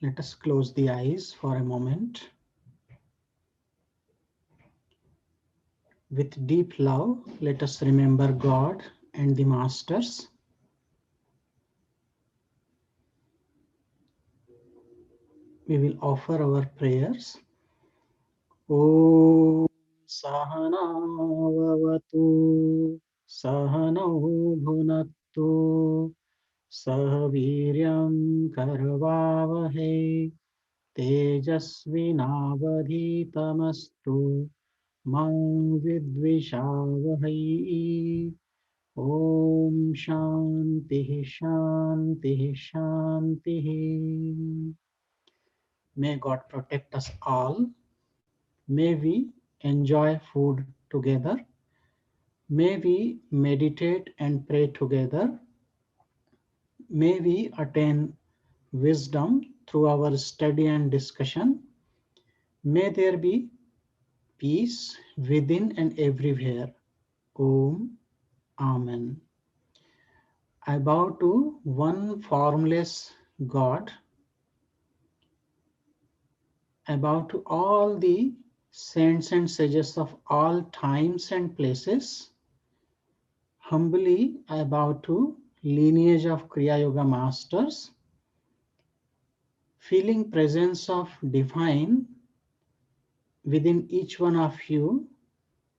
Let us close the eyes for a moment. With deep love, let us remember God and the Masters. We will offer our prayers. Om Sahana Vavatu Sahanau Bhunattu Sahaviryam Karvavahe Tejasvinavadhitamastu Ma Vidvishavahai. Om Shanti Shanti Shanti. May God protect us all. May we enjoy food together. May we meditate and pray together. May we attain wisdom through our study and discussion. May there be peace within and everywhere. Om. Amen. I bow to one formless God. I bow to all the saints and sages of all times and places. Humbly, I bow to lineage of Kriya Yoga masters, feeling presence of divine within each one of you.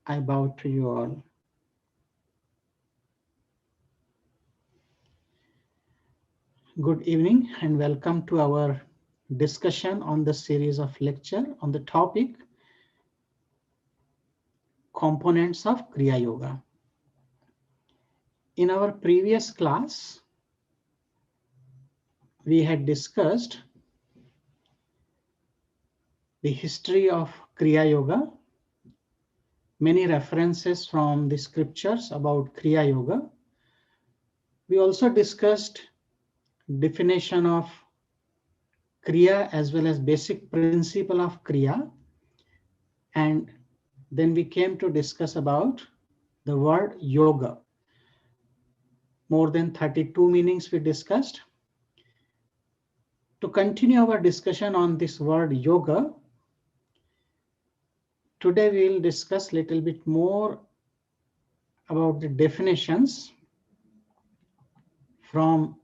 I bow to you all. Good evening and welcome to our discussion on the series of lecture on the topic components of Kriya Yoga. In our previous class, we had discussed the history of Kriya Yoga, many references from the scriptures about Kriya Yoga. We also discussed definition of Kriya as well as basic principle of Kriya. And then we came to discuss about the word yoga. More than 32 meanings we discussed. To continue our discussion on this word yoga, today we will discuss a little bit more about the definitions from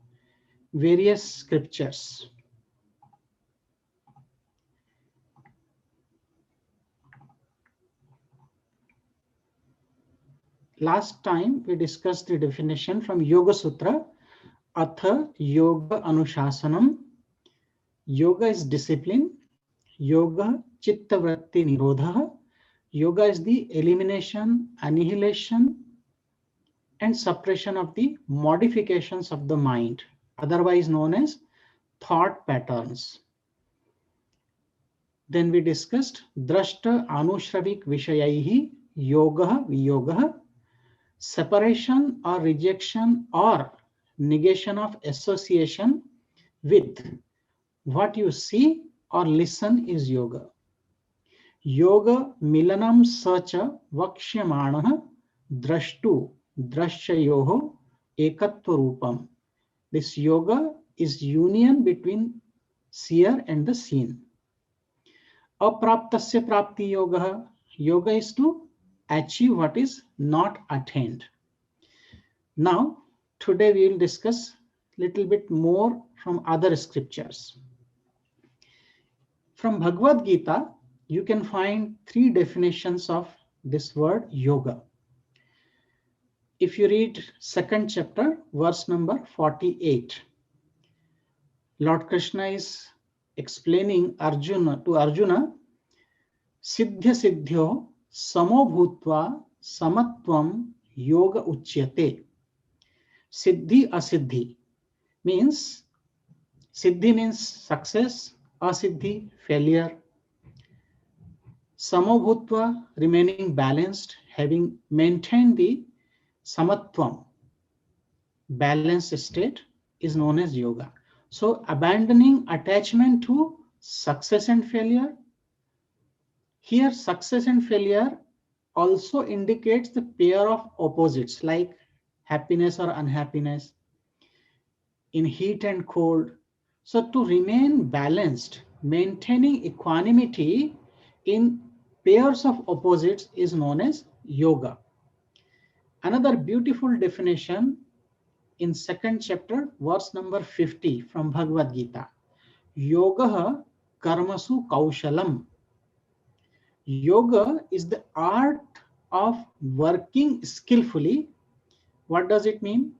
various scriptures. Last time we discussed the definition from Yoga Sutra, Atha Yoga Anushasanam. Yoga is discipline. Yoga Chitta Vritti Nirodha. Yoga is the elimination, annihilation, and suppression of the modifications of the mind, otherwise known as thought patterns. Then we discussed Drashta Anushravik Vishayaihi Yoga Viyoga, separation or rejection or negation of association with what you see or listen is yoga. Yoga milanam sacha vakshyamana drashtu drashyayoho ekatva rupam. This yoga is union between seer and the seen. Apraptasya prapti yoga. Yoga is to achieve what is not attained. Now, today we will discuss a little bit more from other scriptures. From Bhagavad Gita, you can find 3 definitions of this word yoga. If you read 2nd chapter, verse number 48, Lord Krishna is explaining to Arjuna, Siddhya Siddhyo Samo Bhutva Samatvam Yoga Uchyate. Siddhi Asiddhi means, Siddhi means success, Asiddhi failure. Samo Bhutva remaining balanced, having maintained the Samatvam, balanced state, is known as yoga. So abandoning attachment to success and failure. Here success and failure also indicates the pair of opposites like happiness or unhappiness, in heat and cold. So to remain balanced, maintaining equanimity in pairs of opposites is known as yoga. Another beautiful definition in second chapter, verse number 50 from Bhagavad Gita. Yoga karmasu kaushalam. Yoga is the art of working skillfully. What does it mean?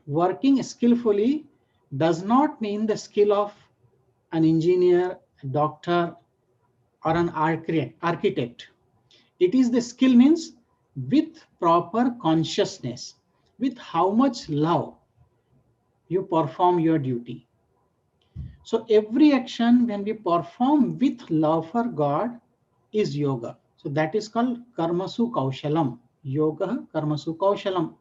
Working skillfully does not mean the skill of an engineer, a doctor, or an architect. It is the skill means with proper consciousness, with how much love you perform your duty. So every action when we perform with love for God is yoga. So that is called karmasu kaushalam. Yoga karmasu kaushalam.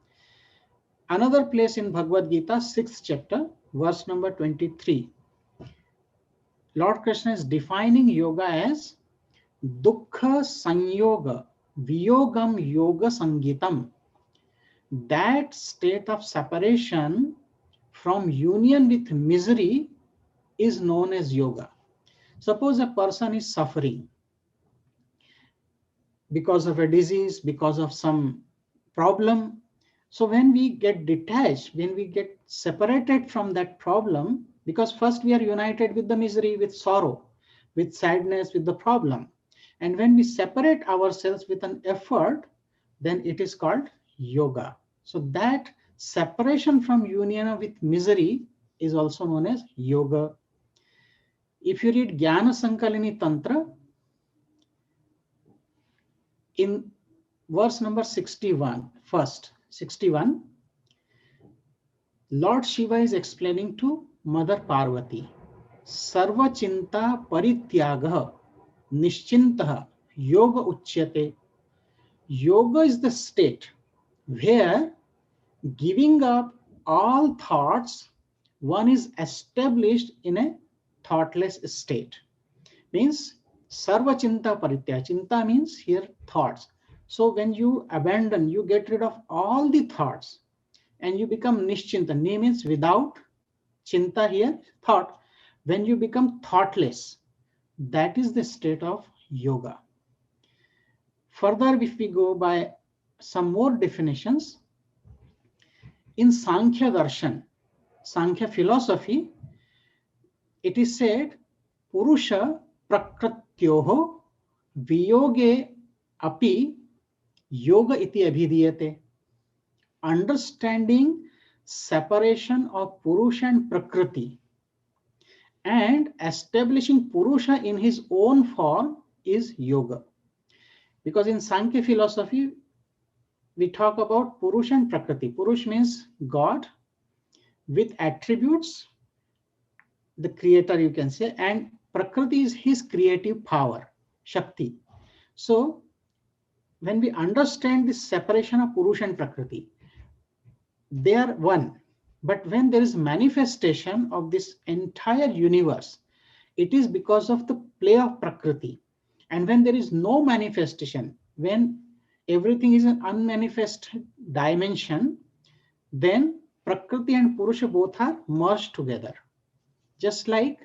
Another place in Bhagavad Gita, 6th chapter, verse number 23. Lord Krishna is defining yoga as dukkha sanyoga viyogam yoga sangitam. That state of separation from union with misery is known as yoga. Suppose a person is suffering because of a disease, because of some problem. So when we get detached, when we get separated from that problem, because first we are united with the misery, with sorrow, with sadness, with the problem. And when we separate ourselves with an effort, then it is called yoga. So that separation from union with misery is also known as yoga. If you read Jnana Sankalini Tantra, in verse number 61, first 61, Lord Shiva is explaining to Mother Parvati, Sarva Chinta Parityagaha Nischintaha Yoga Uchyate. Yoga is the state where giving up all thoughts, one is established in a thoughtless state. Means Sarva Chinta Paritya. Chinta means here thoughts. So when you abandon, you get rid of all the thoughts and you become Nischinta. Ni means without, Chinta here, thought. When you become thoughtless, that is the state of yoga. Further, if we go by some more definitions, in Sankhya Darshan, Sankhya philosophy, it is said, Purusha prakrityoho viyoge api yoga iti abhidiyate. Understanding separation of Purusha and Prakriti and establishing Purusha in his own form is yoga. Because in Sankhya philosophy, we talk about Purusha and Prakriti. Purusha means God with attributes, the creator you can say, and Prakriti is his creative power, Shakti. So when we understand this separation of Purusha and Prakriti, they are one. But when there is manifestation of this entire universe, it is because of the play of Prakriti. And when there is no manifestation, when everything is an unmanifested dimension, then Prakriti and Purusha both are merged together. Just like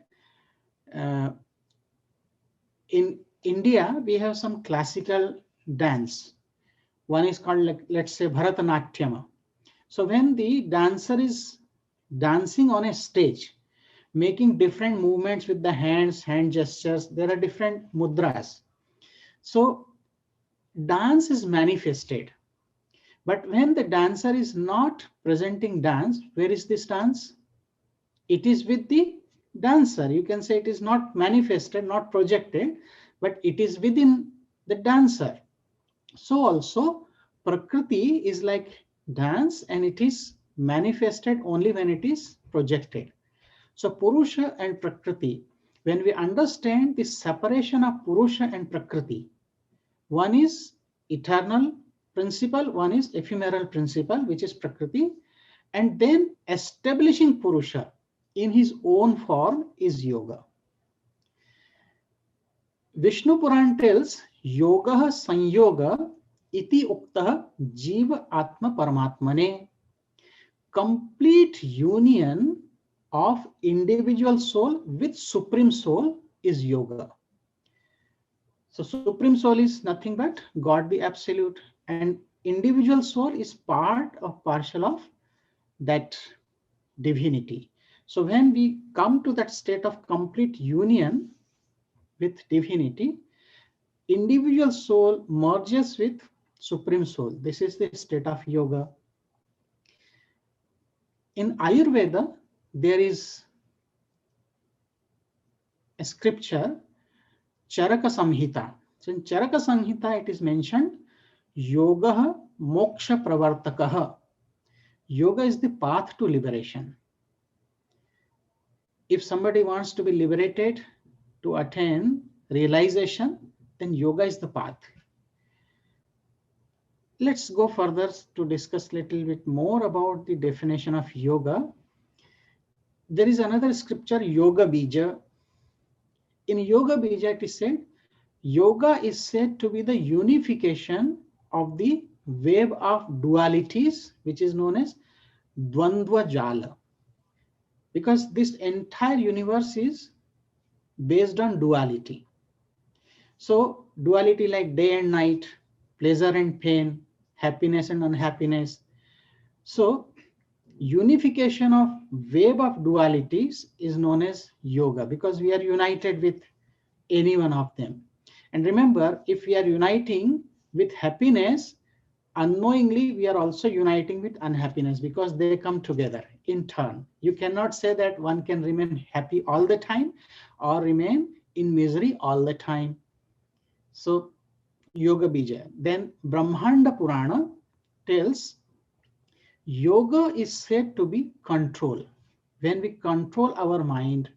in India, we have some classical dance. One is called, like, let's say, Bharatanatyam. So when the dancer is dancing on a stage, making different movements with the hands, hand gestures, there are different mudras. So dance is manifested. But when the dancer is not presenting dance, where is this dance? It is with the dancer. You can say it is not manifested, not projected, but it is within the dancer. So also Prakriti is like dance and it is manifested only when it is projected. So Purusha and Prakriti, when we understand the separation of Purusha and Prakriti, one is eternal principle, one is ephemeral principle, which is Prakriti, and then establishing Purusha in his own form is yoga. Vishnu Puran tells yoga sanyoga iti uktah jiva atma paramatmane. Complete union of individual soul with supreme soul is yoga. So supreme soul is nothing but God the absolute, and individual soul is part of partial of that divinity. So when we come to that state of complete union with divinity, individual soul merges with supreme soul. This is the state of yoga. In Ayurveda, there is a scripture, Charaka Samhita. So in Charaka Samhita, it is mentioned, Yoga Moksha Pravartakaha. Yoga is the path to liberation. If somebody wants to be liberated, to attain realization, then yoga is the path. Let's go further to discuss a little bit more about the definition of yoga. There is another scripture, Yoga Bija. In Yoga Bija, it is said, yoga is said to be the unification of the web of dualities, which is known as Dvandva Jala. Because this entire universe is based on duality. So duality like day and night, pleasure and pain, happiness and unhappiness. So unification of web of dualities is known as yoga, because we are united with any one of them. And remember, if we are uniting with happiness, unknowingly we are also uniting with unhappiness, because they come together in turn. You cannot say that one can remain happy all the time or remain in misery all the time. So Yoga Bija. Then Brahmanda Purana tells yoga is said to be control. When we control our mind,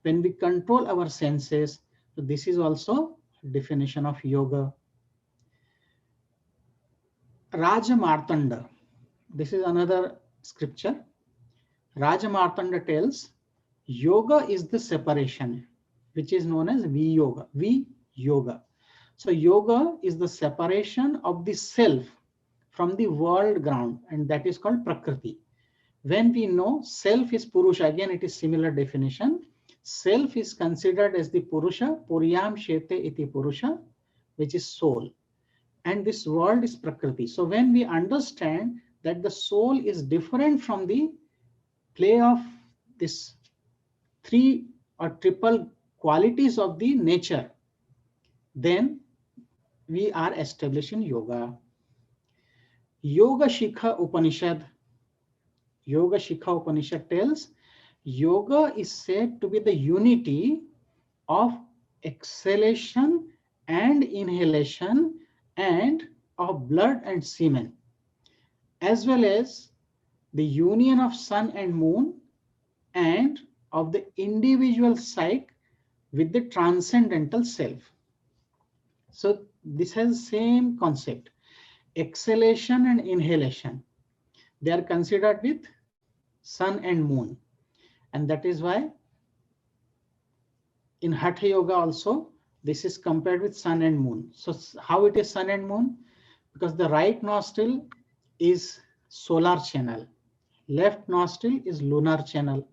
when we control our senses, so this is also definition of yoga. Raja Martanda. This is another scripture. Raja Martanda tells yoga is the separation, which is known as Viyoga. Yoga. So yoga is the separation of the self from the world ground, and that is called Prakriti. When we know self is Purusha, again it is similar definition. Self is considered as the Purusha, Puryam Shete iti Purusha, which is soul. And this world is Prakriti. So when we understand that the soul is different from the play of this three or triple qualities of the nature, then we are establishing yoga. Yoga Shikha Upanishad. Yoga Shikha Upanishad tells yoga is said to be the unity of exhalation and inhalation and of blood and semen, as well as the union of sun and moon and of the individual psyche with the transcendental self. So this has same concept, exhalation and inhalation. They are considered with sun and moon. And that is why in Hatha Yoga also, this is compared with sun and moon. So how it is sun and moon? Because the right nostril is solar channel, left nostril is lunar channel.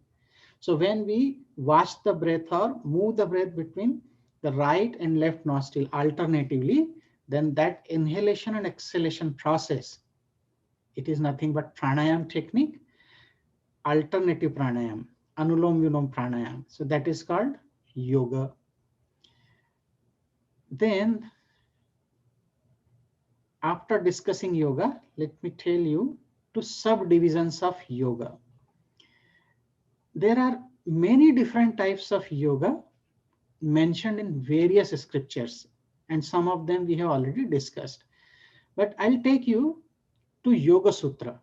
So when we watch the breath or move the breath between the right and left nostril alternatively, then that inhalation and exhalation process, it is nothing but pranayam technique, alternative pranayam, anulom vilom pranayam. So that is called yoga. Then after discussing yoga, let me tell you two subdivisions of yoga. There are many different types of yoga mentioned in various scriptures, and some of them we have already discussed. But I'll take you to Yoga Sutra,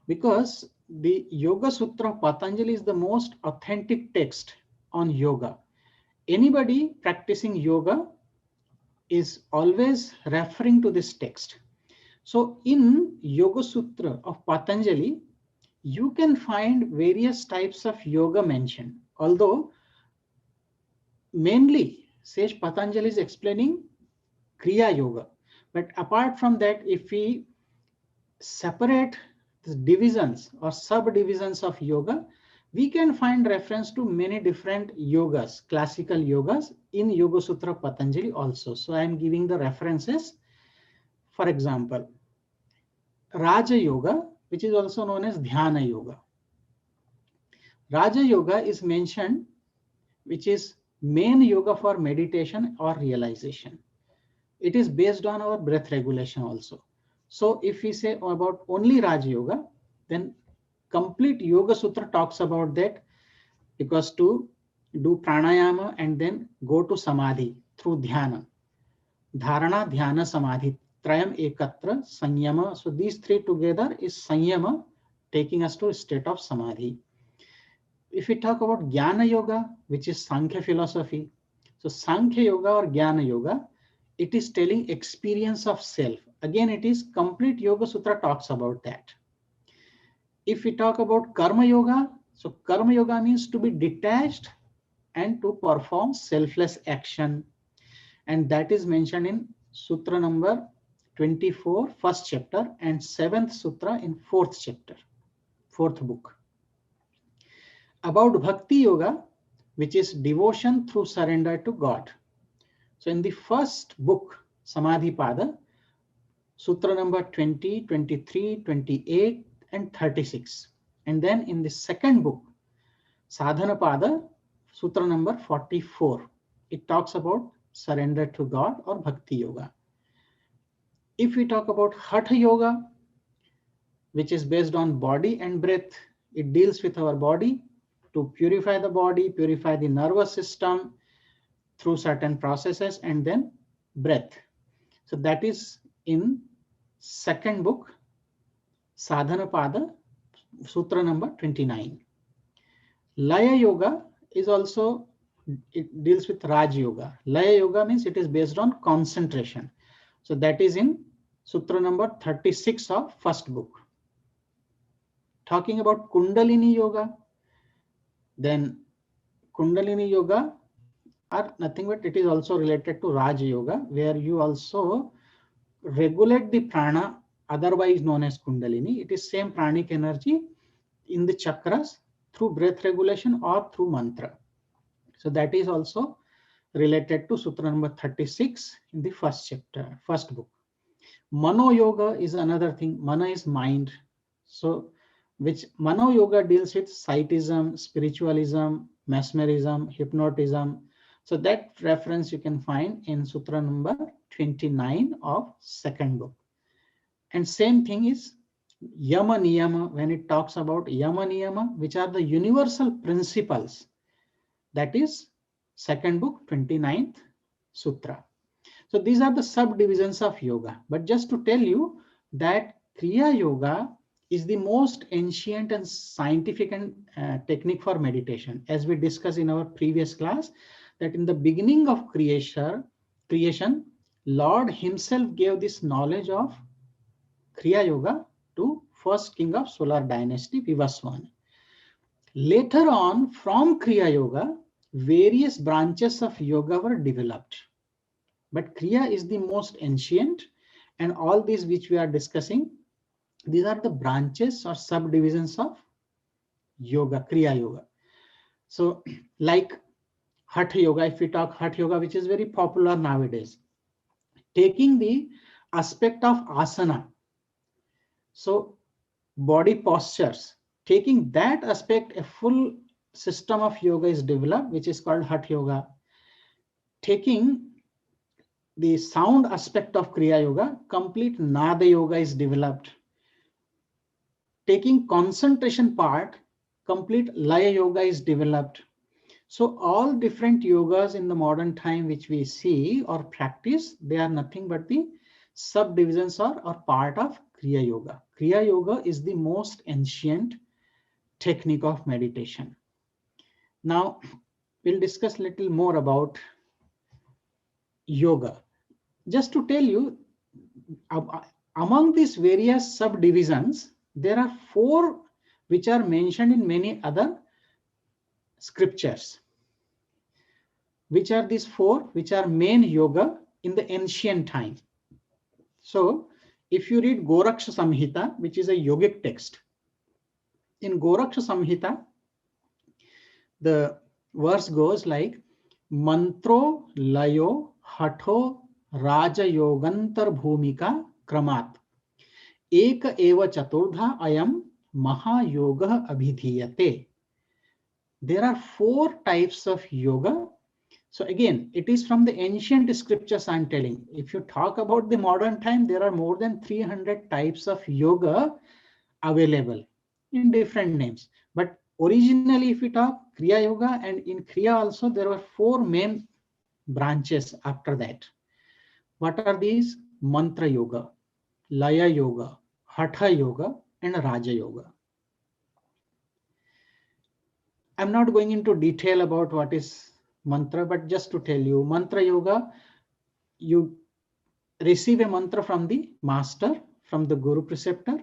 because the Yoga Sutra of Patanjali is the most authentic text on yoga. Anybody practicing yoga is always referring to this text. So in Yoga Sutra of Patanjali, you can find various types of yoga mentioned, although mainly Sage Patanjali is explaining Kriya Yoga. But apart from that, if we separate the divisions or subdivisions of yoga, We can find reference to many different yogas, classical yogas in Yoga Sutra Patanjali also. So I am giving the references. For example, Raja Yoga, which is also known as Dhyana Yoga. Raja Yoga is mentioned, which is main yoga for meditation or realization. It is based on our breath regulation also. So if we say about only Raja Yoga, then complete Yoga Sutra talks about that, because to do pranayama and then go to samadhi through dhyana, dharana, dhyana, samadhi, trayam ekatra, sanyama. So these three together is sanyama, taking us to a state of samadhi. If we talk about Jnana Yoga, which is Sankhya philosophy, so Sankhya Yoga or Jnana Yoga, it is telling experience of self. Again, it is complete Yoga Sutra talks about that. If we talk about Karma Yoga, so Karma Yoga means to be detached and to perform selfless action. And that is mentioned in Sutra number 24, first chapter, and 7th Sutra in 4th chapter, 4th book. About Bhakti Yoga, which is devotion through surrender to God. So in the first book, Samadhi Pada, Sutra number 20, 23, 28, and 36. And then in the second book, Sadhana Pada, Sutra number 44, it talks about surrender to God or Bhakti Yoga. If we talk about Hatha Yoga, which is based on body and breath, it deals with our body to purify the body, purify the nervous system through certain processes, and then breath. So that is in second book, Sadhana Pada, Sutra number 29. Laya Yoga is also, it deals with Raj Yoga. Laya Yoga means it is based on concentration. So that is in Sutra number 36 of first book. Talking about Kundalini Yoga, then Kundalini Yoga are nothing but it is also related to Raj Yoga, where you also regulate the prana, otherwise known as Kundalini. It is same pranic energy in the chakras through breath regulation or through mantra. So that is also related to Sutra number 36 in the first chapter, first book. Mano Yoga is another thing. Mana is mind. So which Mano Yoga deals with Scientism, spiritualism, mesmerism, hypnotism. So that reference you can find in Sutra number 29 of second book. And same thing is Yama Niyama, when it talks about Yama Niyama, which are the universal principles. That is second book, 29th Sutra. So these are the subdivisions of yoga. But just to tell you that Kriya Yoga is the most ancient and scientific and technique for meditation. As we discussed in our previous class, that in the beginning of creation, Lord himself gave this knowledge of Kriya Yoga to first king of solar dynasty, Vivaswana. Later on, from Kriya Yoga, various branches of yoga were developed. But Kriya is the most ancient, and all these which we are discussing, these are the branches or subdivisions of yoga, Kriya Yoga. So like Hatha Yoga, if we talk Hatha Yoga, which is very popular nowadays, taking the aspect of asana, so body postures, taking that aspect, a full system of yoga is developed, which is called Hatha Yoga. Taking the sound aspect of Kriya Yoga, complete Nada Yoga is developed. Taking concentration part, complete Laya Yoga is developed. So all different yogas in the modern time which we see or practice, they are nothing but the subdivisions or part of Kriya Yoga. Kriya Yoga is the most ancient technique of meditation. Now we'll discuss a little more about yoga. Just to tell you, among these various subdivisions, there are 4 which are mentioned in many other scriptures. Which are these 4 which are main yoga in the ancient time? So if you read Goraksha Samhita, which is a yogic text, in Goraksha Samhita, The verse goes like Mantro Layo Hatho Raja Yogantar Bhumika Kramat Ek Eva Chaturdha Ayam Mahayoga Abhidhiyate. There are 4 types of yoga. So again, it is from the ancient scriptures I'm telling. If you talk about the modern time, there are more than 300 types of yoga available in different names. But originally, if we talk Kriya Yoga, and in Kriya also, there were 4 main branches after that. What are these? Mantra Yoga, Laya Yoga, Hatha Yoga, and Raja Yoga. I'm not going into detail about what is mantra, but just to tell you, Mantra Yoga, you receive a mantra from the master, from the Guru Preceptor.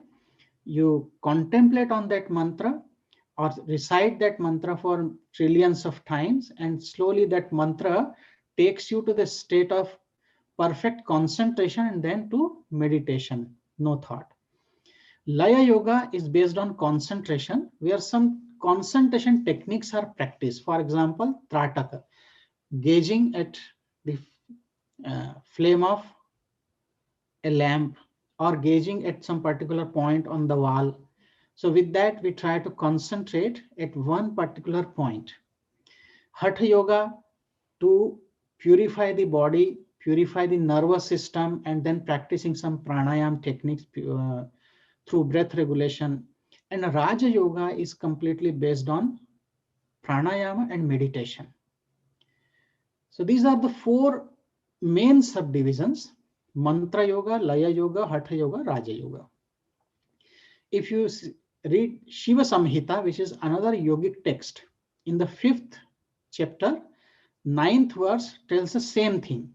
You contemplate on that mantra or recite that mantra for trillions of times, and slowly that mantra takes you to the state of perfect concentration and then to meditation, no thought. Laya Yoga is based on concentration, where some concentration techniques are practiced. For example, Trataka, gazing at the flame of a lamp or gazing at some particular point on the wall. So with that, we try to concentrate at one particular point. Hatha Yoga, to purify the body, purify the nervous system, and then practicing some pranayam techniques through breath regulation. And Raja Yoga is completely based on pranayama and meditation. So these are the 4 main subdivisions: Mantra Yoga, Laya Yoga, Hatha Yoga, Raja Yoga. If you read Shiva Samhita, which is another yogic text, in the 5th chapter, 9th verse tells the same thing.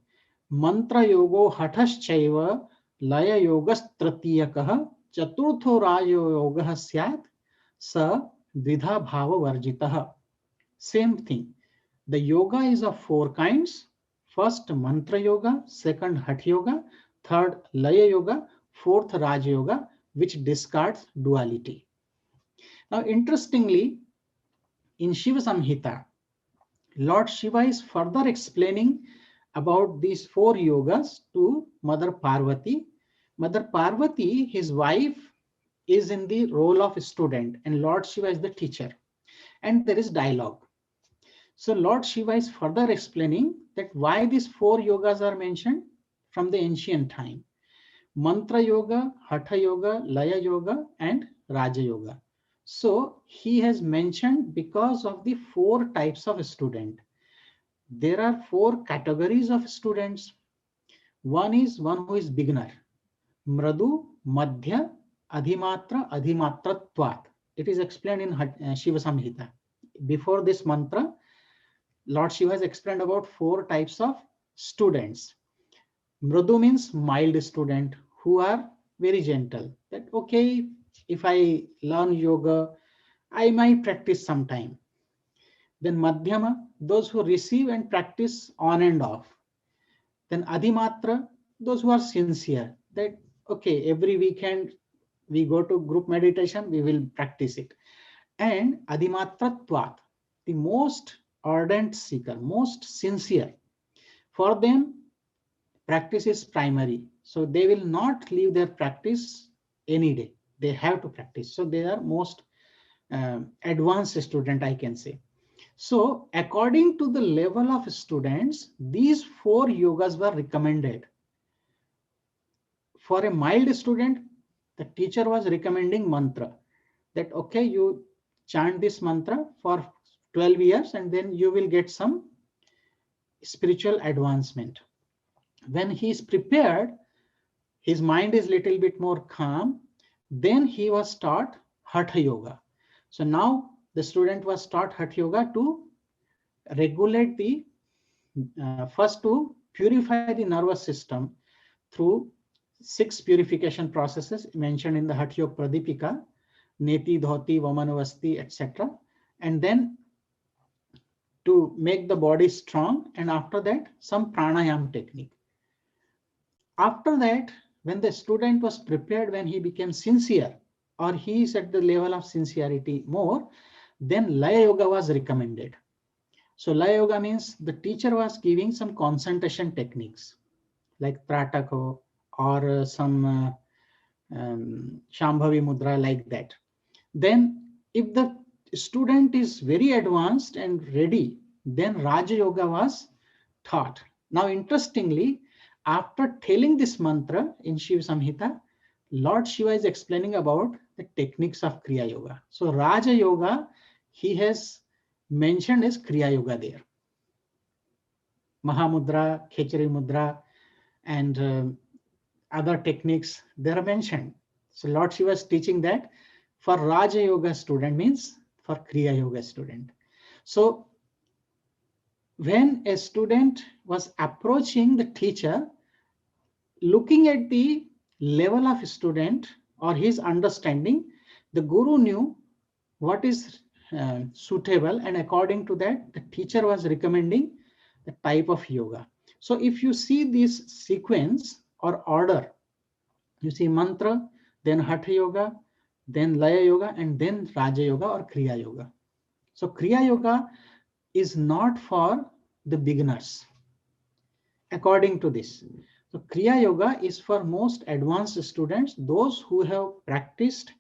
Mantra Yogo Hataschaiva Laya Yogas Tratiyakah Chaturtho Raja Yogah Syat Sa Dvidha Bhava Varjitah. Same thing. The yoga is of 4 kinds. First, Mantra Yoga. Second, Hatha Yoga. Third, Laya Yoga. Fourth, Raja Yoga, which discards duality. Now, interestingly, in Shiva Samhita, Lord Shiva is further explaining about these 4 yogas to Mother Parvati. Mother Parvati, his wife, is in the role of student, and Lord Shiva is the teacher. And there is dialogue. So Lord Shiva is further explaining that why these 4 yogas are mentioned from the ancient time. Mantra Yoga, Hatha Yoga, Laya Yoga, and Raja Yoga. So he has mentioned because of the 4 types of student. There are 4 categories of students. One who is beginner. Mradu, Madhya, Adhimatra, Adhimatratvat. It is explained in Shiva Samhita. Before this mantra, Lord Shiva has explained about 4 types of students. Mradu means mild student, who are very gentle. That okay, if I learn yoga, I might practice sometime. Then Madhyama, those who receive and practice on and off. Then Adhimatra, those who are sincere. That okay, every weekend we go to group meditation, we will practice it. And Adhimatratvat, the most ardent seeker, most sincere. For them, practice is primary. So they will not leave their practice any day. They have to practice. So they are most advanced student, I can say. So according to the level of students, these 4 yogas were recommended. For a mild student, the teacher was recommending mantra. That okay, you chant this mantra for 12 years and then you will get some spiritual advancement. When he is prepared, his mind is little bit more calm, then he was taught Hatha Yoga. So now the student was taught Hatha Yoga to regulate the, first to purify the nervous system through 6 purification processes mentioned in the Hatha Yoga Pradipika, Neti, Dhoti, Vamanavasti, etc. And then to make the body strong, and after that some pranayam technique. After that, when the student was prepared, when he became sincere, or he is at the level of sincerity more, Then Laya Yoga was recommended. So Laya Yoga means the teacher was giving some concentration techniques like Pratako or some Shambhavi Mudra, like that. Then if the student is very advanced and ready, then Raja Yoga was taught. Now, interestingly, after telling this mantra in Shiv Samhita, Lord Shiva is explaining about the techniques of Kriya Yoga. So Raja Yoga, he has mentioned as Kriya Yoga there. Mahamudra, Khechari Mudra, and other techniques, they are mentioned. So Lord Shiva is teaching that for Raja Yoga student means for Kriya Yoga student. So when a student was approaching the teacher, looking at the level of student or his understanding, the guru knew what is suitable, and according to that, the teacher was recommending the type of yoga. So if you see this sequence or order, you see mantra, then Hatha Yoga, then Laya Yoga, and then Raja Yoga or Kriya Yoga. So Kriya Yoga is not for the beginners, according to this. So Kriya Yoga is for most advanced students, those who have practiced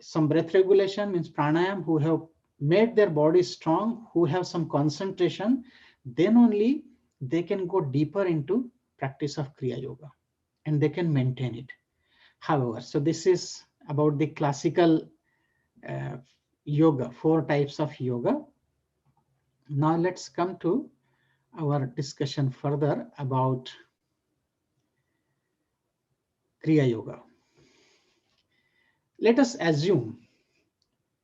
some breath regulation, means pranayam, who have made their body strong, who have some concentration, then only they can go deeper into practice of Kriya Yoga and they can maintain it. However, so this is about the classical yoga, 4 types of yoga. Now let's come to our discussion further about Kriya Yoga. Let us assume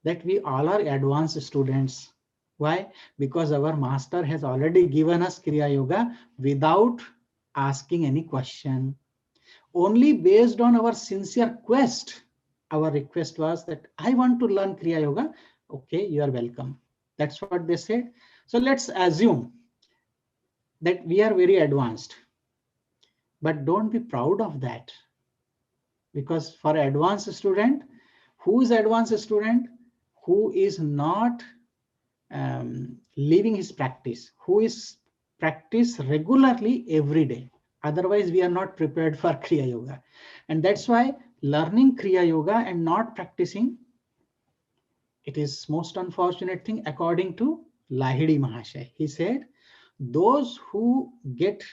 that we all are advanced students. Why? Because our master has already given us Kriya Yoga without asking any question. Only based on our sincere quest, our request was that I want to learn Kriya Yoga. Okay, you are welcome. That's what they said. So let's assume that we are very advanced, but don't be proud of that. Because for advanced student, who is advanced student? Who is not leaving his practice, who is practice regularly every day. Otherwise, we are not prepared for Kriya Yoga. And that's why learning Kriya Yoga and not practicing, it is most unfortunate thing. According to Lahiri Mahasaya, he said, those who get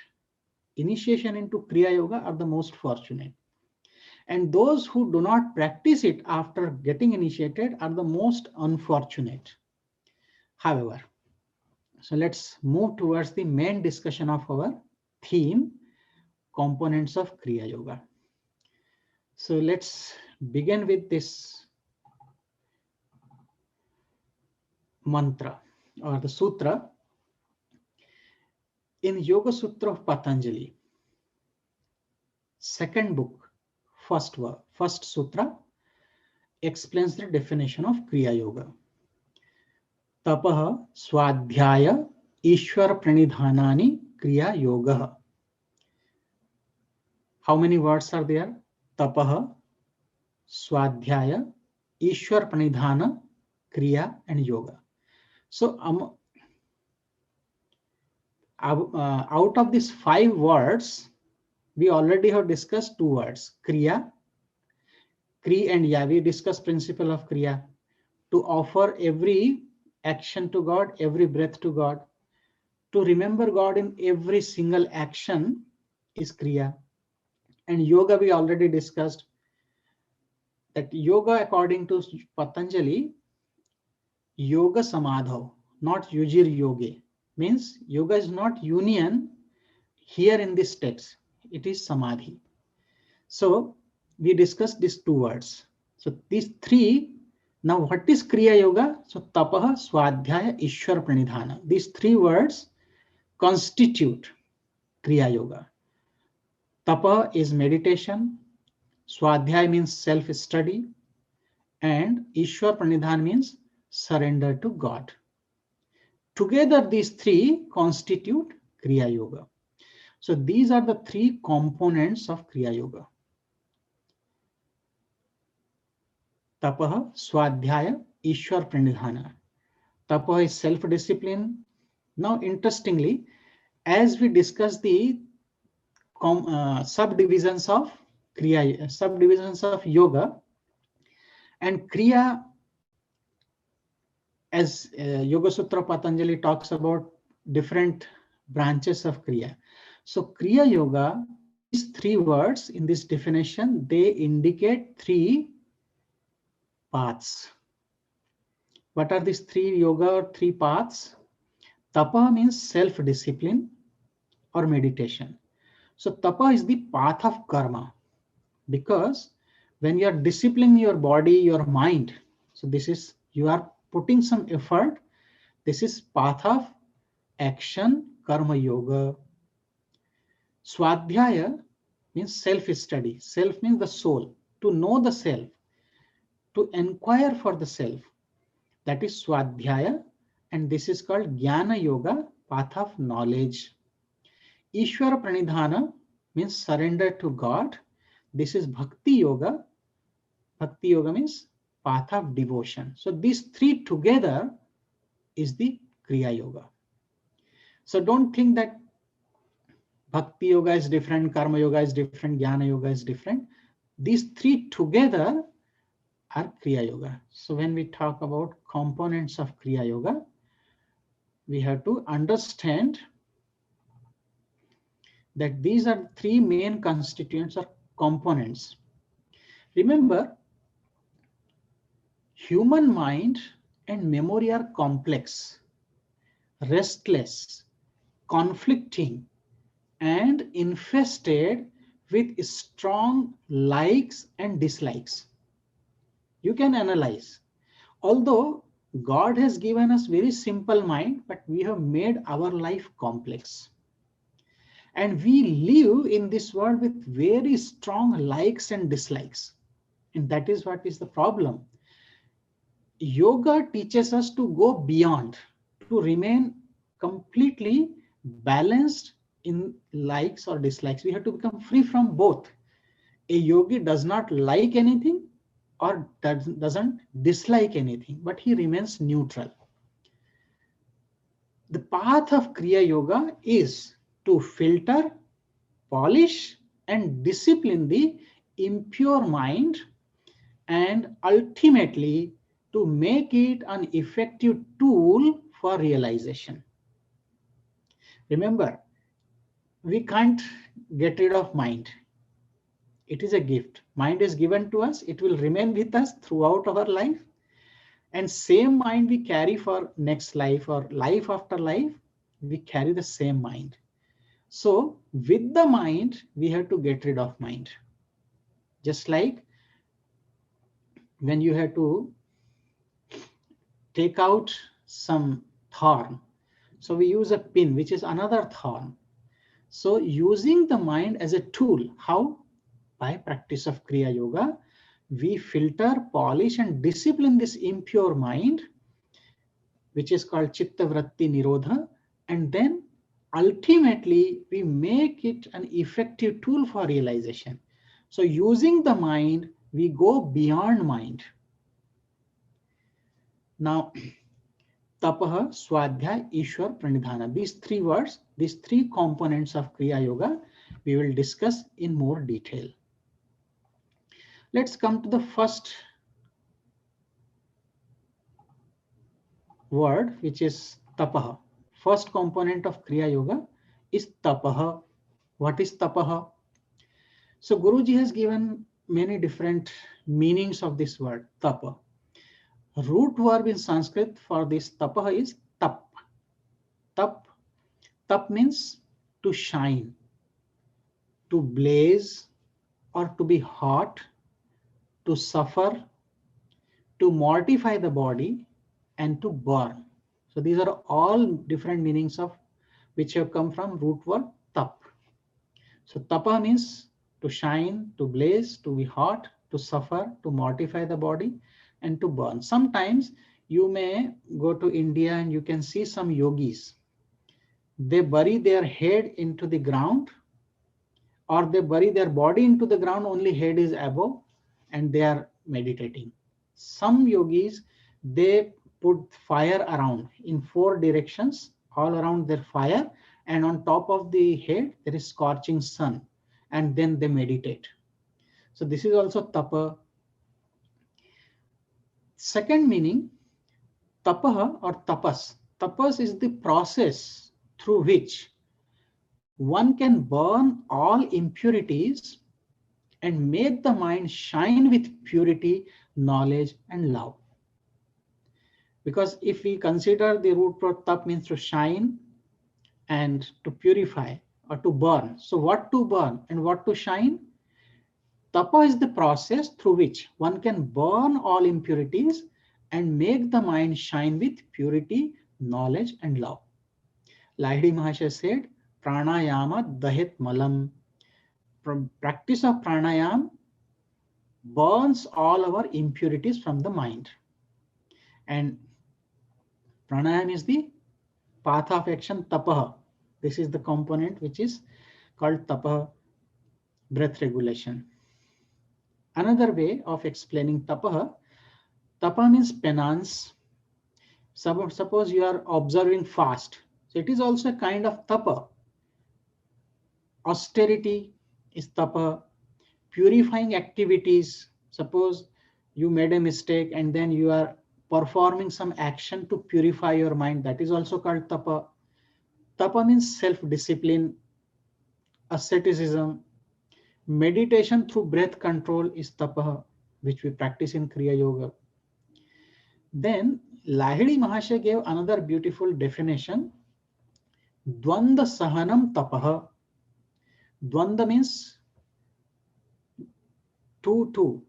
initiation into Kriya Yoga are the most fortunate. And those who do not practice it after getting initiated are the most unfortunate. However, so let's move towards the main discussion of our theme, components of Kriya Yoga. So let's begin with this mantra or the sutra. In Yoga Sutra of Patanjali, second book, first sutra explains the definition of Kriya Yoga. Tapah swadhyaya ishwar pranidhanani kriya yoga. How many words are there? Tapah, swadhyaya, ishwar pranidhana, kriya, and yoga. So out of these 5 words, we already have discussed 2 words, kriya, kri and ya. We discussed principle of kriya, to offer every action to God, every breath to God, to remember God in every single action is kriya. And yoga, we already discussed that yoga, according to Patanjali, yoga samadho, not yujir yoge, means yoga is not union here in this text, it is samadhi. So we discussed these 2 words. So these 3. Now what is Kriya Yoga? So tapah, swadhyaya, ishwar pranidhana. These 3 words constitute Kriya Yoga. Tapa is meditation, swadhyaya means self-study, and Ishwar Pranidhan means surrender to God. Together, these 3 constitute Kriya Yoga. So these are the 3 components of Kriya Yoga. Tapah, Swadhyaya, Ishwar Pranidhana. Tapa is self-discipline. Now, interestingly, as we discuss the subdivisions of Kriya, subdivisions of yoga, and Kriya, as Yoga Sutra Patanjali talks about different branches of Kriya. So Kriya Yoga, these three words in this definition, they indicate three paths. What are these three yoga or three paths? Tapa means self-discipline or meditation. So tapa is the path of karma, because when you are disciplining your body, your mind, so this is, you are putting some effort. This is path of action, karma yoga. Swadhyaya means self-study. Self means the soul, to know the self, to inquire for the self. That is Swadhyaya, and this is called Jnana Yoga, path of knowledge. Ishwara Pranidhana means surrender to God. This is Bhakti Yoga. Bhakti Yoga means path of devotion. So these three together is the Kriya Yoga. So don't think that Bhakti Yoga is different, Karma Yoga is different, Jnana Yoga is different. These three together are Kriya Yoga. So when we talk about components of Kriya Yoga, we have to understand that these are three main constituents or components. Remember, human mind and memory are complex, restless, conflicting, and infested with strong likes and dislikes. You can analyze. Although God has given us very simple mind, but we have made our life complex. And we live in this world with very strong likes and dislikes. And that is what is the problem. Yoga teaches us to go beyond, to remain completely balanced in likes or dislikes. We have to become free from both. A yogi does not like anything or doesn't dislike anything, but he remains neutral. The path of Kriya Yoga is to filter, polish, and discipline the impure mind, and ultimately to make it an effective tool for realization. Remember, we can't get rid of mind. It is a gift. Mind is given to us. It will remain with us throughout our life. And same mind we carry for next life or life after life, we carry the same mind. So with the mind, we have to get rid of mind. Just like when you have to take out some thorn. So we use a pin, which is another thorn. So using the mind as a tool, how? By practice of Kriya Yoga, we filter, polish, and discipline this impure mind, which is called Chitta Vritti Nirodha, and then ultimately we make it an effective tool for realization. So using the mind, we go beyond mind. Now, Tapaha, Swadhyaya, Ishwar, Pranidhana. These three words, these three components of Kriya Yoga, we will discuss in more detail. Let's come to the first word, which is Tapaha. First component of Kriya Yoga is Tapaha. What is Tapaha? So Guruji has given many different meanings of this word, Tapa. Root verb in Sanskrit for this Tapaha is Tap. Tap. Tap means to shine, to blaze, or to be hot, to suffer, to mortify the body, and to burn. So these are all different meanings of which have come from root word tap. So tapa means to shine, to blaze, to be hot, to suffer, to mortify the body, and to burn. Sometimes you may go to India and you can see some yogis. They bury their head into the ground, or they bury their body into the ground, only head is above, and they are meditating. Some yogis, they put fire around in 4 directions, all around their fire, and on top of the head there is scorching sun, and then they meditate. So this is also tapa. Second meaning, tapaha or tapas. Tapas is the process through which one can burn all impurities and make the mind shine with purity, knowledge, and love. Because if we consider the root for tap means to shine and to purify or to burn. So what to burn and what to shine? Tapa is the process through which one can burn all impurities and make the mind shine with purity, knowledge, and love. Lahiri Mahasaya said, Pranayama dahet malam. From practice of pranayam burns all our impurities from the mind. And pranayam is the path of action, tapaha. This is the component which is called tapaha, breath regulation. Another way of explaining tapaha, tapa means penance. Suppose you are observing fast. So it is also a kind of tapa. Austerity is tapa. Purifying activities. Suppose you made a mistake and then you are performing some action to purify your mind. That is also called tapa. Tapa means self-discipline, asceticism. Meditation through breath control is tapa, which we practice in Kriya Yoga. Then Lahiri Mahasaya gave another beautiful definition. Dvanda sahanam tapaha. Dvanda means two.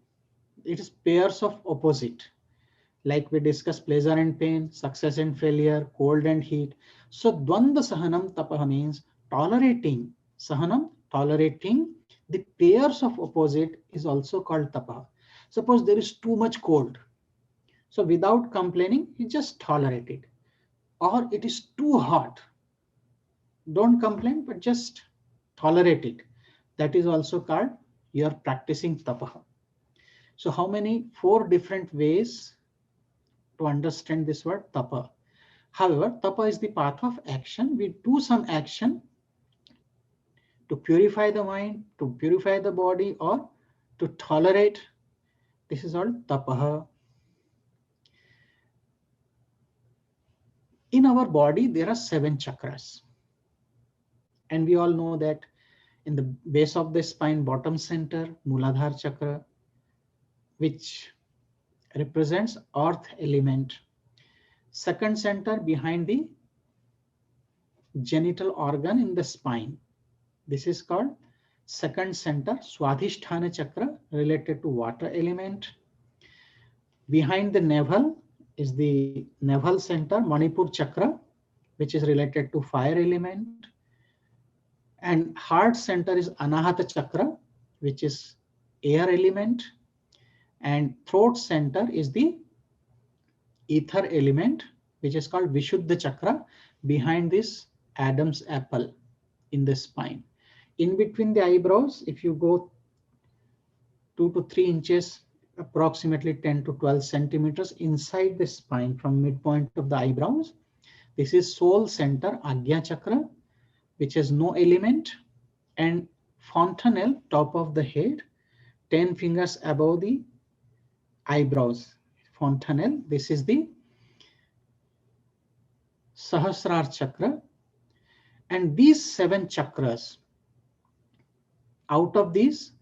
It is pairs of opposite. Like we discussed pleasure and pain, success and failure, cold and heat. So dvanda sahanam tapaha means tolerating. Sahanam, tolerating the pairs of opposite is also called tapaha. Suppose there is too much cold. So without complaining, you just tolerate it. Or it is too hot. Don't complain, but just tolerate it. That is also called you are practicing tapaha. So how many? 4 different ways to understand this word tapa. However, tapa is the path of action. We do some action to purify the mind, to purify the body, or to tolerate. This is all tapaha. In our body, there are 7 chakras. And we all know that in the base of the spine, bottom center, Muladhara chakra, which represents earth element. Second center behind the genital organ in the spine. This is called second center, Swadhisthana chakra, related to water element. Behind the navel is the navel center, Manipur chakra, which is related to fire element. And heart center is Anahata chakra, which is air element. And throat center is the ether element, which is called Vishuddha chakra, behind this Adam's apple in the spine. In between the eyebrows, if you go 2 to 3 inches, approximately 10 to 12 centimeters inside the spine from midpoint of the eyebrows, this is soul center, Agya chakra, which has no element, and fontanelle, top of the head, 10 fingers above the eyebrows. Fontanelle, this is the Sahasrara chakra. And these 7 chakras, out of these,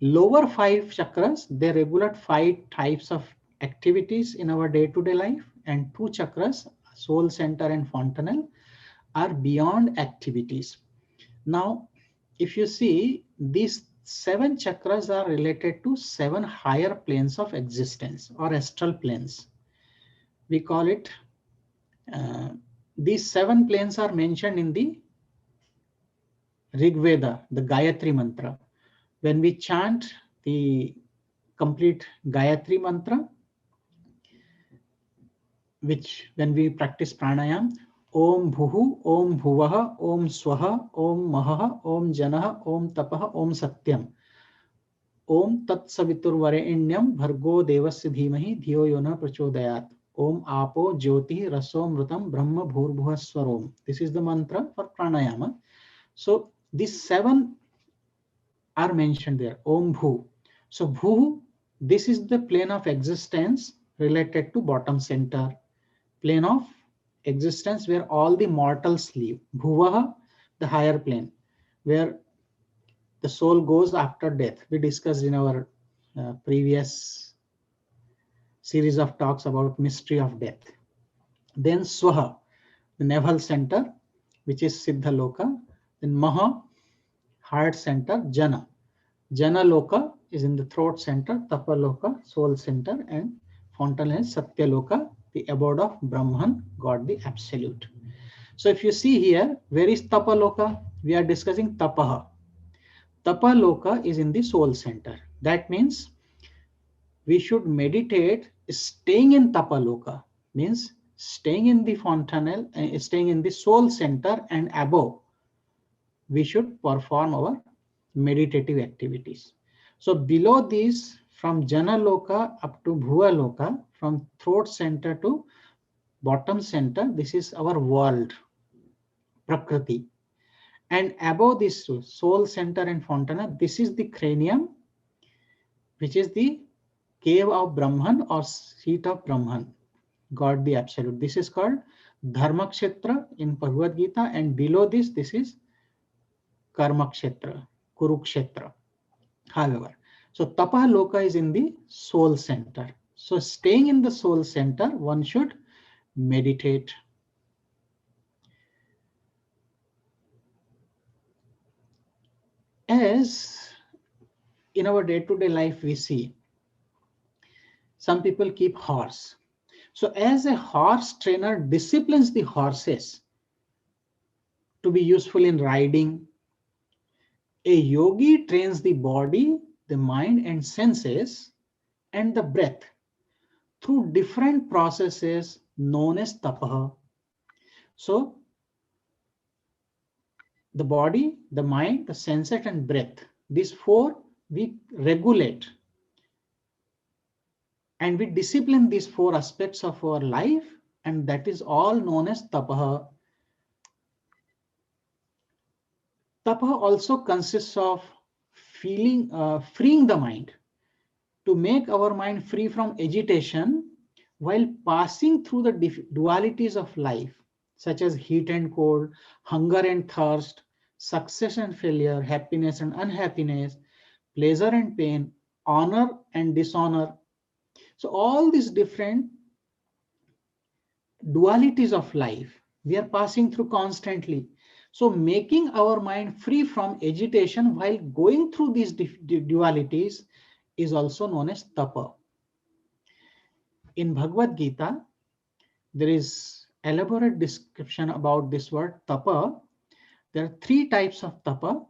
lower 5 chakras, they regulate 5 types of activities in our day-to-day life, and 2 chakras, soul center and fontanelle, are beyond activities. Now, if you see, these 7 chakras are related to 7 higher planes of existence or astral planes. We call it, these 7 planes are mentioned in the Rig Veda, the Gayatri mantra. When we chant the complete Gayatri mantra, which when we practice pranayam, Om Bhuhu, Om Bhuvaha, Om Swaha, Om Mahaha, Om Janaha, Om Tapaha, Om Satyam. Om Tat Savitur Varenyam Bhargo Devasya Dhimahi Dhiyo Yona Prachodayat. Om Apo Jyoti Raso Mrutam Brahma Bhurbhuva Swarom. This is the mantra for pranayama. So these 7 are mentioned there. Om Bhu. So Bhu, this is the plane of existence related to bottom center. Plane of existence where all the mortals live. Bhuvaha, the higher plane, where the soul goes after death. We discussed in our previous series of talks about mystery of death. Then Swaha, the navel center, which is Siddha Loka. Then Maha, heart center, Jana. Jana Loka is in the throat center, Tapa Loka, soul center, and fountainhead Satya Loka, the abode of Brahman, God the Absolute. So if you see here, where is Tapa Loka? We are discussing Tapaha. Tapa Loka is in the soul center. That means we should meditate staying in Tapa Loka, means staying in the fontanel, staying in the soul center and above. We should perform our meditative activities. So below these, from Jana Loka up to Bhuva Loka, from throat center to bottom center, this is our world, Prakriti. And above this soul center and fontana, this is the cranium, which is the cave of Brahman or seat of Brahman, God the Absolute. This is called Dharma Kshetra in Bhagavad Gita, and below this, this is Karma Kshetra, Kurukshetra. However, so Tapa Loka is in the soul center. So staying in the soul center, one should meditate. As in our day-to-day life, we see some people keep horse. So as a horse trainer disciplines the horses to be useful in riding, a yogi trains the body, the mind and senses and the breath through different processes known as tapaha. So the body, the mind, the senses and breath, these 4 we regulate and we discipline these 4 aspects of our life, and that is all known as tapaha. Tapaha also consists of freeing the mind, to make our mind free from agitation while passing through the dualities of life, such as heat and cold, hunger and thirst, success and failure, happiness and unhappiness, pleasure and pain, honor and dishonor. So all these different dualities of life we are passing through constantly. So making our mind free from agitation while going through these dualities is also known as tapa. In Bhagavad Gita, there is elaborate description about this word tapa. There are 3 types of tapa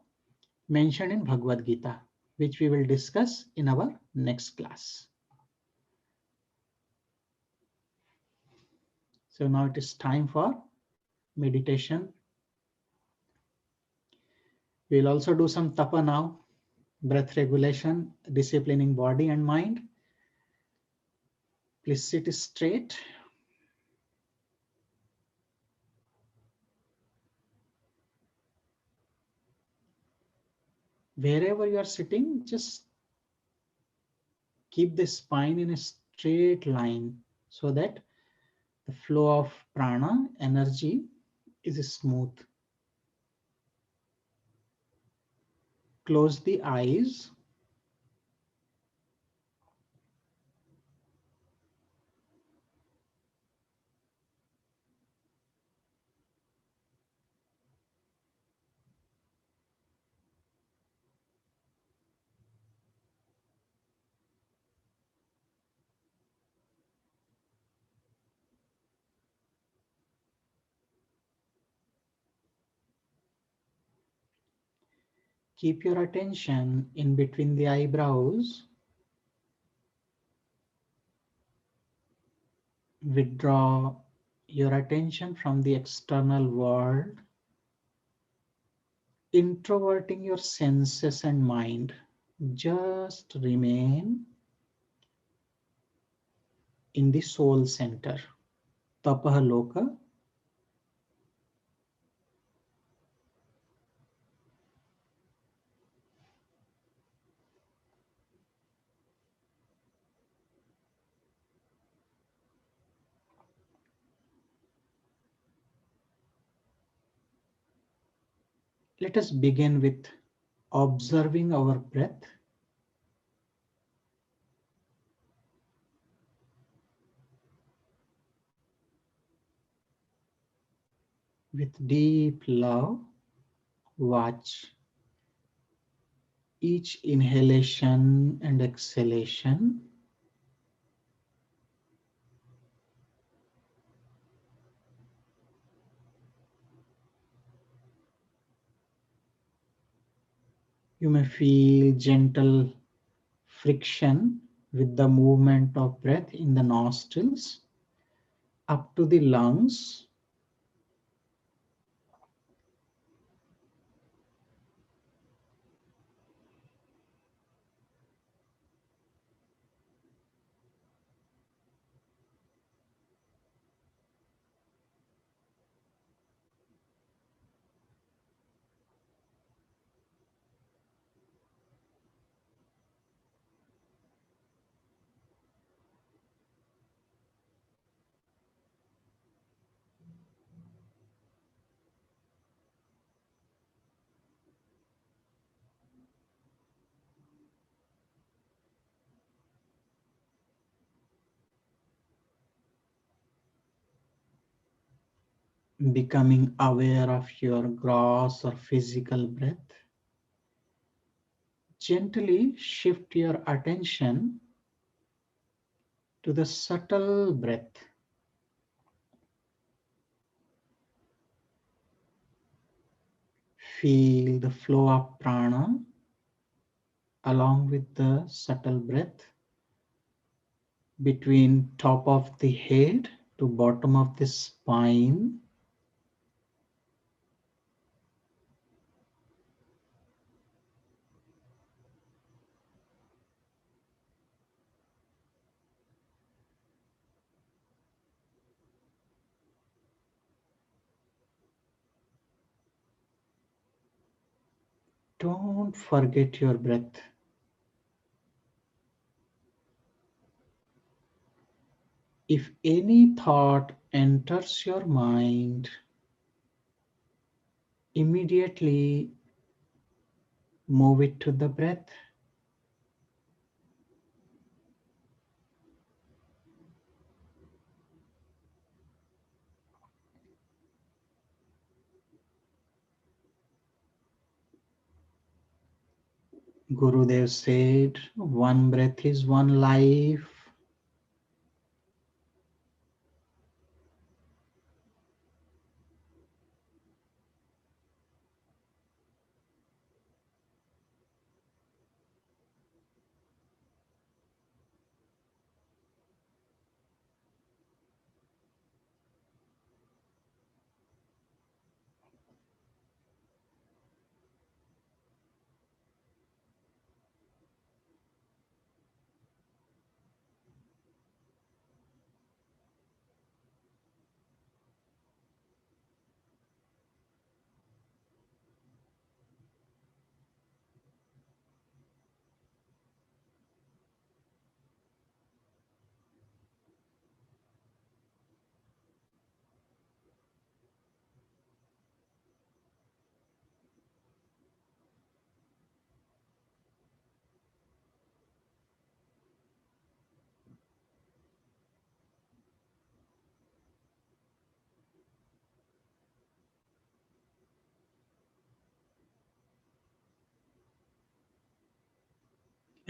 mentioned in Bhagavad Gita, which we will discuss in our next class. So now it is time for meditation. We'll also do some tapa now, breath regulation, disciplining body and mind. Please sit straight. Wherever you are sitting, just keep the spine in a straight line so that the flow of prana, energy, is smooth. Close the eyes. Keep your attention in between the eyebrows. Withdraw your attention from the external world, introverting your senses and mind. Just remain in the soul center. Tapah Loka. Let us begin with observing our breath. With deep love, watch each inhalation and exhalation. You may feel gentle friction with the movement of breath in the nostrils up to the lungs. Becoming aware of your gross or physical breath. Gently shift your attention to the subtle breath. Feel the flow of prana along with the subtle breath between top of the head to bottom of the spine. Don't forget your breath. If any thought enters your mind, immediately move it to the breath. Gurudev said, one breath is one life.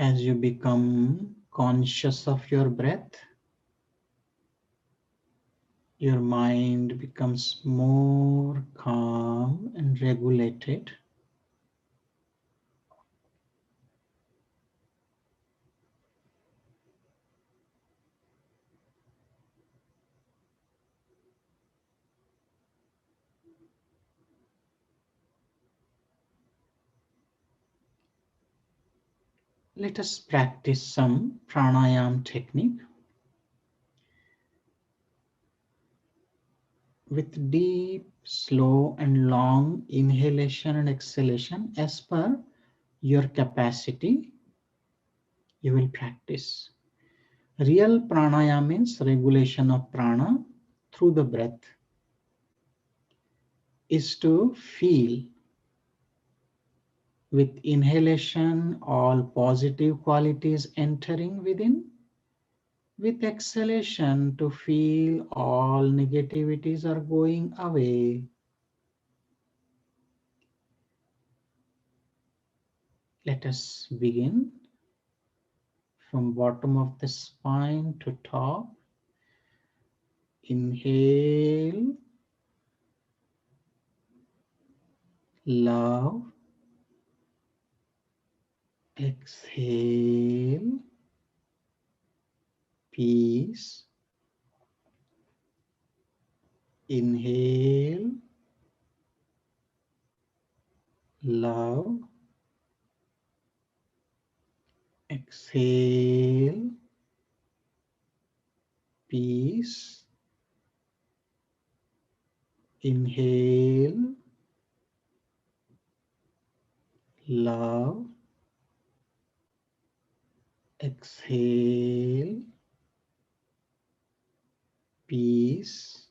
As you become conscious of your breath, your mind becomes more calm and regulated. Let us practice some pranayam technique. with deep, slow, and long inhalation and exhalation as per your capacity, you will practice. Real pranayama means regulation of prana through the breath, is to feel with inhalation all positive qualities entering within, with exhalation to feel all negativities are going away. Let us begin from bottom of the spine to top. Inhale, love. Exhale, peace. Inhale, love. Exhale, peace. Inhale, love. Exhale, peace.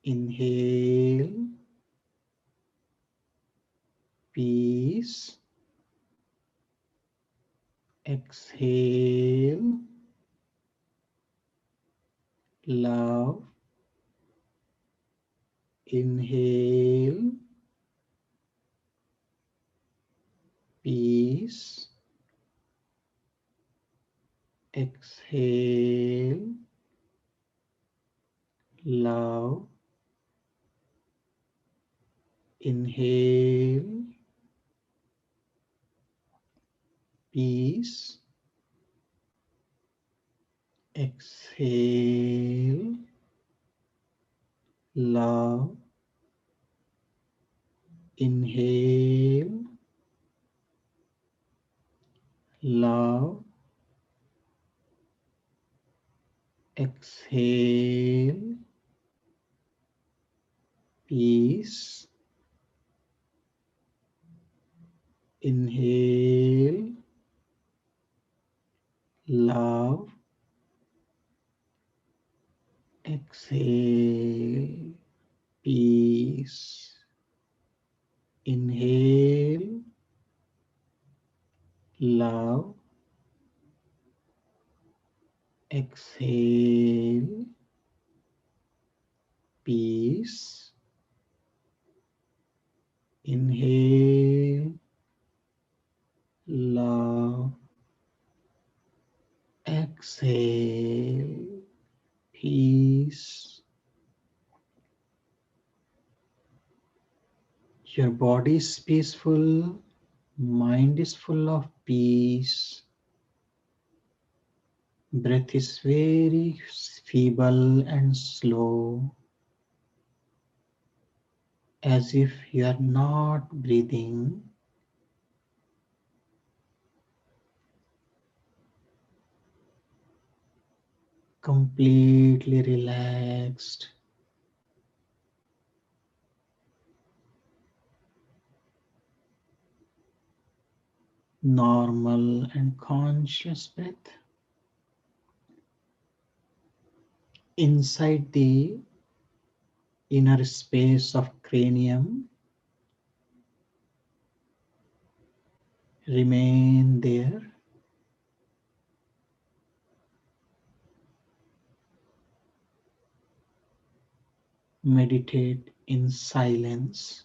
Inhale, peace. Exhale, love. Inhale, peace. Exhale, love. Inhale, peace. Exhale, love. Inhale, love. Exhale, peace. Inhale, love. Exhale, peace. Inhale, love. Exhale, peace. Inhale, love. Exhale, peace. Your body is peaceful, mind is full of peace. Breath is very feeble and slow, as if you are not breathing. Completely relaxed. Normal and conscious breath. Inside the inner space of cranium, remain there. Meditate in silence.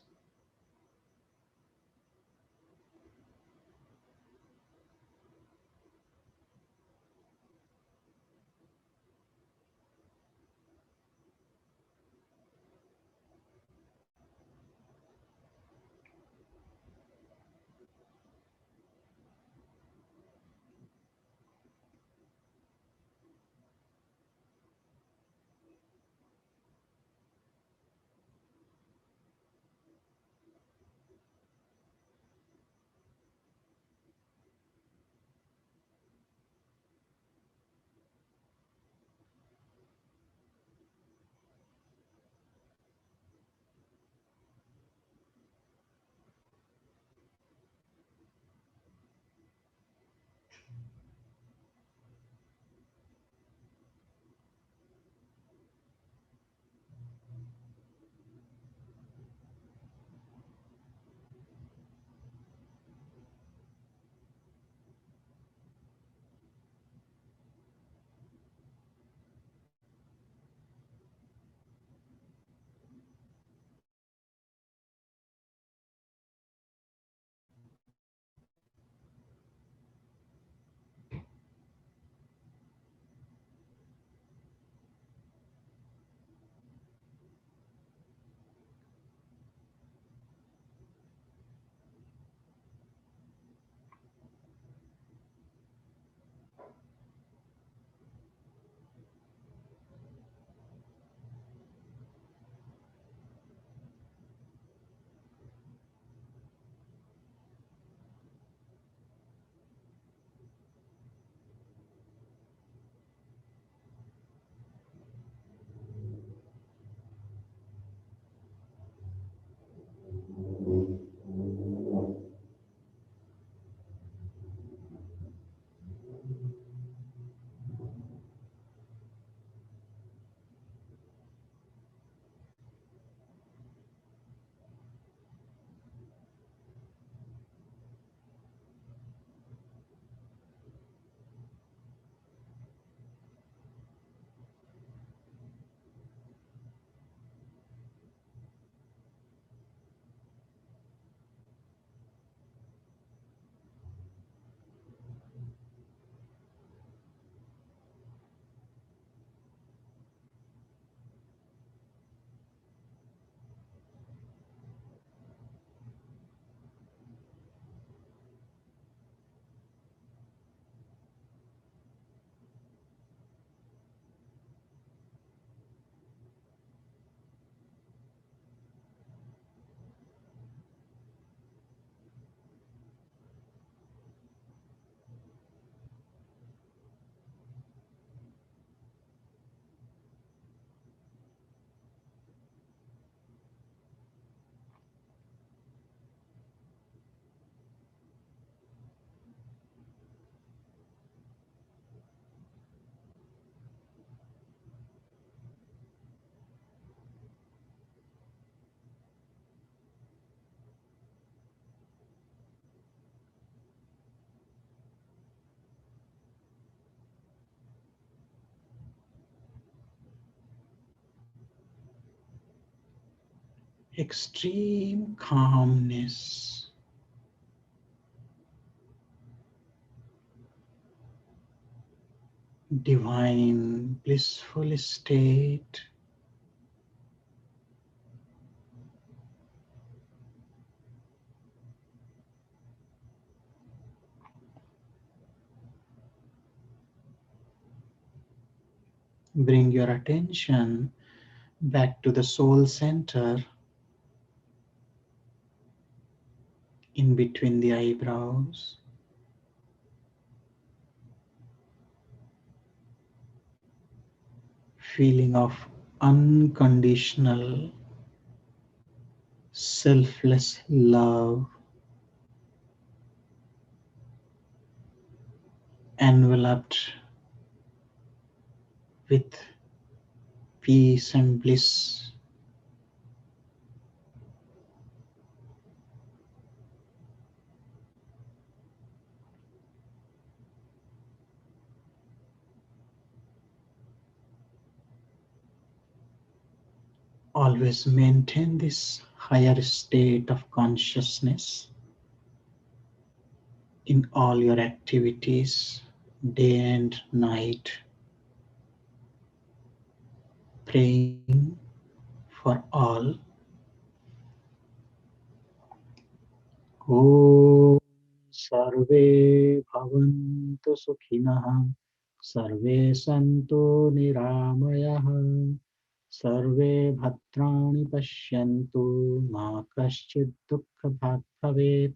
extreme calmness, divine blissful state. Bring your attention back to the soul center in between the eyebrows. Feeling of unconditional, selfless love enveloped with peace and bliss. Always maintain this higher state of consciousness in all your activities, day and night, praying for all. Om Sarve Bhavantu Sukhinah, Sarve Santu Niramayah, Sarve Bhadrani Pashyantu, Ma Kaschid Dukkha Bhag Bhavet.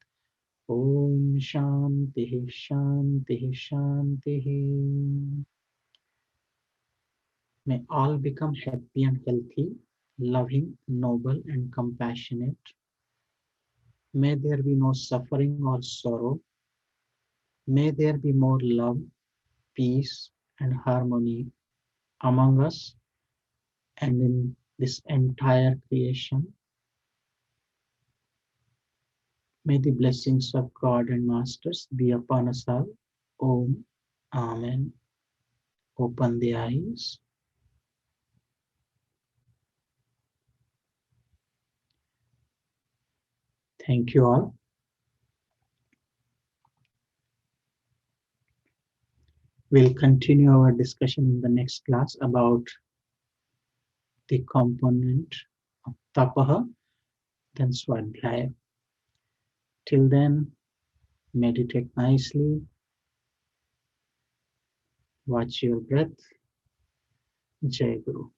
Om Shanti Shanti Shanti. May all become happy and healthy, loving, noble, and compassionate. May there be no suffering or sorrow. May there be more love, peace, and harmony among us and in this entire creation. May the blessings of God and Masters be upon us all. Om. Amen. Open the eyes. Thank you all. We'll continue our discussion in the next class about the component of tapaha, then swadhyaya. Till then, meditate nicely, watch your breath. Jai Guru.